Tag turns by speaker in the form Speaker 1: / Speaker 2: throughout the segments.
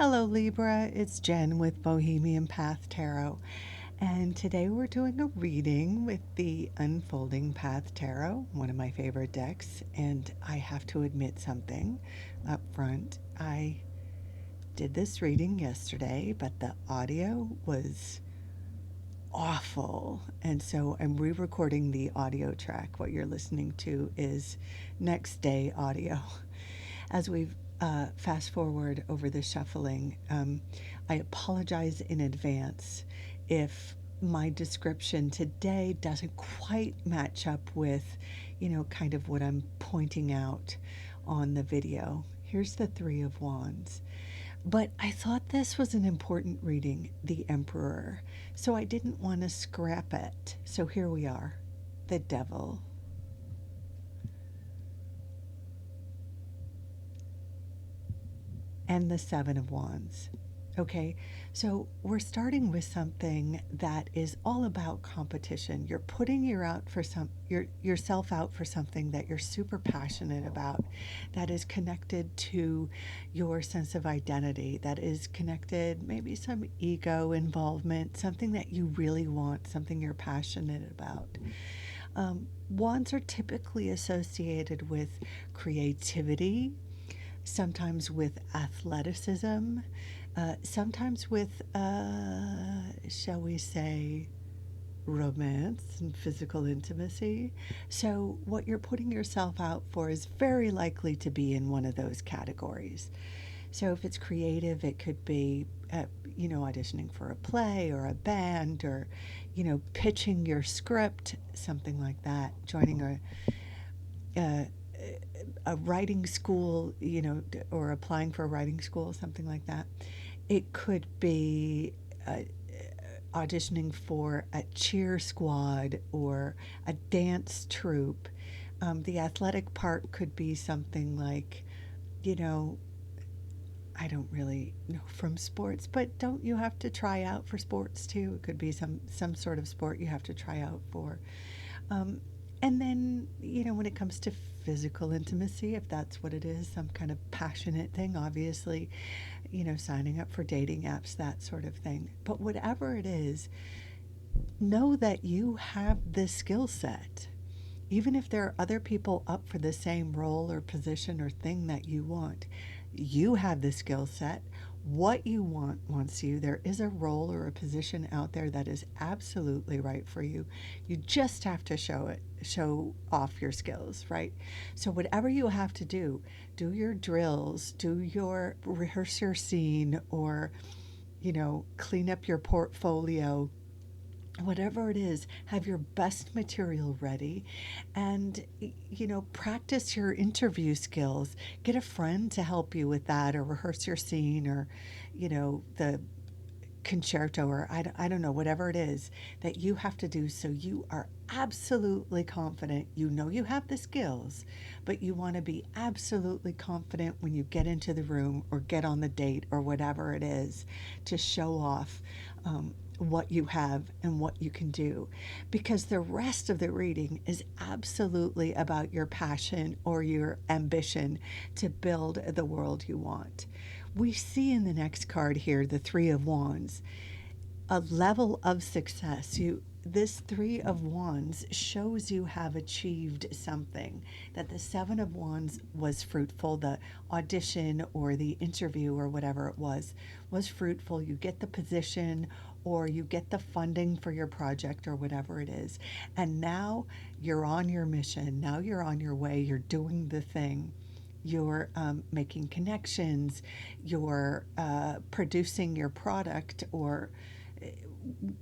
Speaker 1: Hello Libra, it's Jen with Bohemian Path Tarot, and today we're doing a reading with the Unfolding Path Tarot, one of my favorite decks. And I have to admit something up front. I did this reading yesterday, but the audio was awful, and so I'm re-recording the audio track. What you're listening to is next day audio. As we've fast forward over the shuffling, I apologize in advance if my description today doesn't quite match up with, kind of what I'm pointing out on the video. Here's the Three of Wands. But I thought this was an important reading, the Emperor, so I didn't want to scrap it. So here we are, the Devil. And the Seven of Wands. Okay, so we're starting with something that is all about competition. You're putting yourself out for something that you're super passionate about, that is connected to your sense of identity, that is connected, maybe some ego involvement, something that you really want, something you're passionate about. Wands are typically associated with creativity, sometimes with athleticism, sometimes with, shall we say, romance and physical intimacy. So, what you're putting yourself out for is very likely to be in one of those categories. So, if it's creative, it could be, auditioning for a play or a band, or, pitching your script, something like that, joining a writing school, or applying for a writing school, something like that. It could be auditioning for a cheer squad or a dance troupe. The athletic part could be something like, I don't really know from sports, but don't you have to try out for sports too? It could be some sort of sport you have to try out for. And then, when it comes to physical intimacy, if that's what it is, some kind of passionate thing, obviously, signing up for dating apps, that sort of thing. But whatever it is, know that you have this skill set. Even if there are other people up for the same role or position or thing that you want, you have the skill set. What you want wants you. There is a role or a position out there that is absolutely right for you. You just have to show off your skills, right? So whatever you have to do your drills, rehearse your scene, or, clean up your portfolio. Whatever it is, have your best material ready, and practice your interview skills. Get a friend to help you with that, or rehearse your scene, or the concerto, or I don't know, whatever it is that you have to do, so you are absolutely confident. You have the skills, but you want to be absolutely confident when you get into the room or get on the date or whatever it is, to show off what you have and what you can do, because the rest of the reading is absolutely about your passion or your ambition to build the world you want. We see in the next card here, the Three of Wands, a level of success. This Three of Wands shows you have achieved something, that the Seven of Wands was fruitful. The audition or the interview or whatever it was fruitful. You get the position, or you get the funding for your project or whatever it is. And now you're on your mission. Now you're on your way. You're doing the thing. You're making connections. You're producing your product, or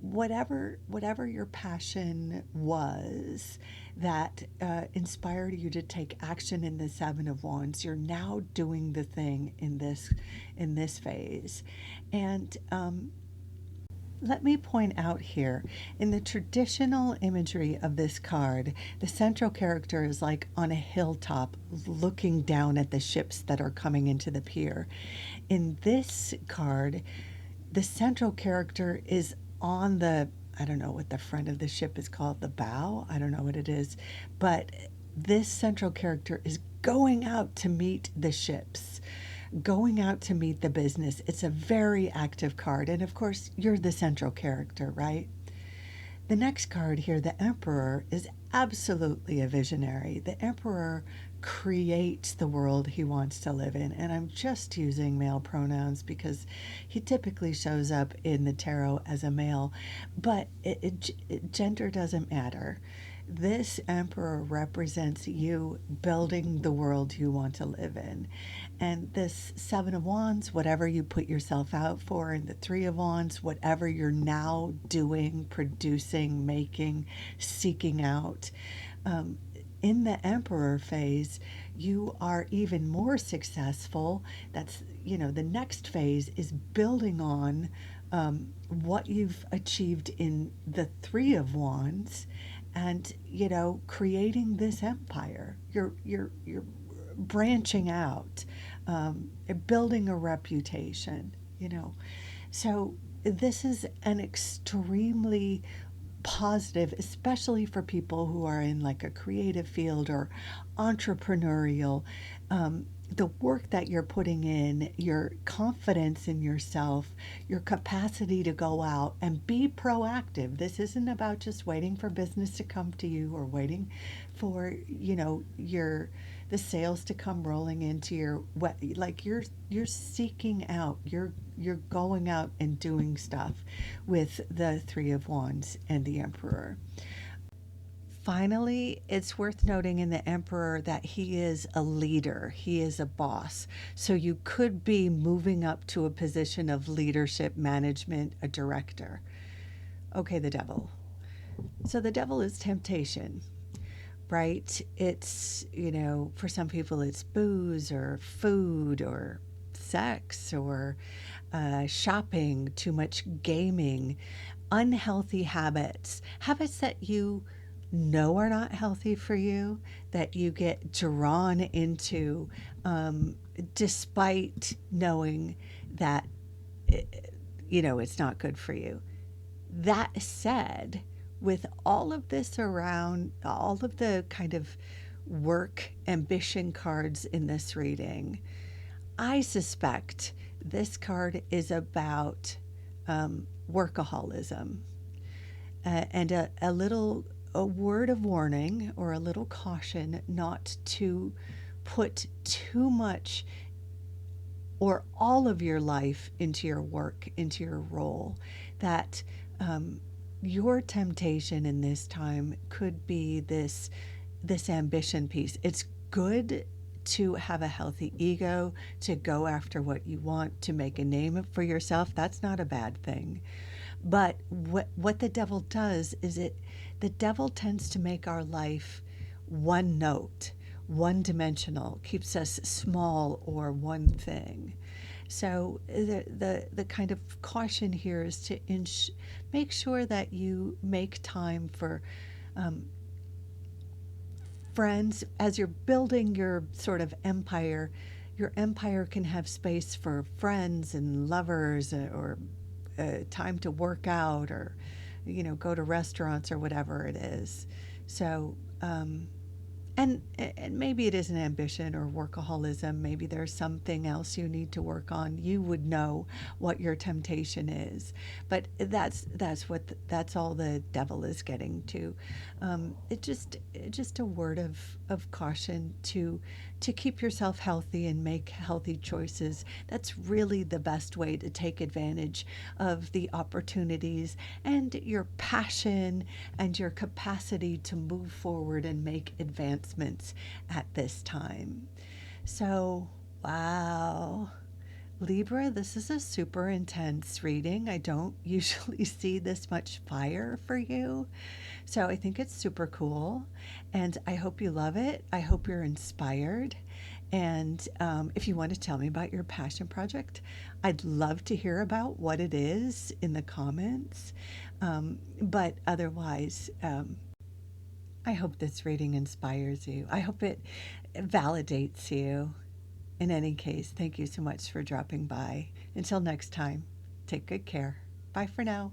Speaker 1: whatever your passion was that inspired you to take action in the Seven of Wands. You're now doing the thing in this phase. And let me point out here, in the traditional imagery of this card, the central character is like on a hilltop looking down at the ships that are coming into the pier. In this card, the central character is on I don't know what the front of the ship is called, the bow, I don't know what it is, but this central character is going out to meet the ships. going out to meet the business. It's a very active card. And of course, you're the central character, right? The next card here, the Emperor, is absolutely a visionary. The Emperor creates the world he wants to live in. And I'm just using male pronouns because he typically shows up in the tarot as a male, but gender doesn't matter. This Emperor represents you building the world you want to live in. And this Seven of Wands, whatever you put yourself out for, and the Three of Wands, whatever you're now doing, producing, making, seeking out. In the Emperor phase, you are even more successful. That's, the next phase is building on what you've achieved in the Three of Wands, and creating this empire. You're branching out, building a reputation. So this is an extremely positive, especially for people who are in like a creative field or entrepreneurial. The work that you're putting in, your confidence in yourself, your capacity to go out and be proactive. This isn't about just waiting for business to come to you or waiting for, your the sales to come rolling into your like you're seeking out, you're going out and doing stuff with the Three of Wands and the Emperor. Finally, it's worth noting in the Emperor that he is a leader, he is a boss. So you could be moving up to a position of leadership, management, a director. Okay, the Devil. So the Devil is temptation, right? It's, for some people it's booze or food or sex or shopping, too much gaming, unhealthy habits, habits that you know are not healthy for you, that you get drawn into, despite knowing that, it's not good for you. That said, with all of this around, all of the kind of work ambition cards in this reading, I suspect this card is about workaholism, and a word of warning or a little caution not to put too much or all of your life into your work, into your role. That your temptation in this time could be this ambition piece. It's good to have a healthy ego, to go after what you want, to make a name for yourself. That's not a bad thing. But what the devil does is the devil tends to make our life one note, one dimensional, keeps us small or one thing. So the kind of caution here is to make sure that you make time for friends as you're building your sort of empire. Your empire can have space for friends and lovers, or time to work out, or go to restaurants or whatever it is. So and maybe it is an ambition or workaholism. Maybe there's something else you need to work on. You would know what your temptation is, but that's all the devil is getting to. Just a word of caution to keep yourself healthy and make healthy choices. That's really the best way to take advantage of the opportunities and your passion and your capacity to move forward and make advancements at this time. So, wow. Libra, this is a super intense reading. I don't usually see this much fire for you. So I think it's super cool. And I hope you love it. I hope you're inspired. And if you want to tell me about your passion project, I'd love to hear about what it is in the comments. But otherwise, I hope this reading inspires you. I hope it validates you. In any case, thank you so much for dropping by. Until next time, take good care. Bye for now.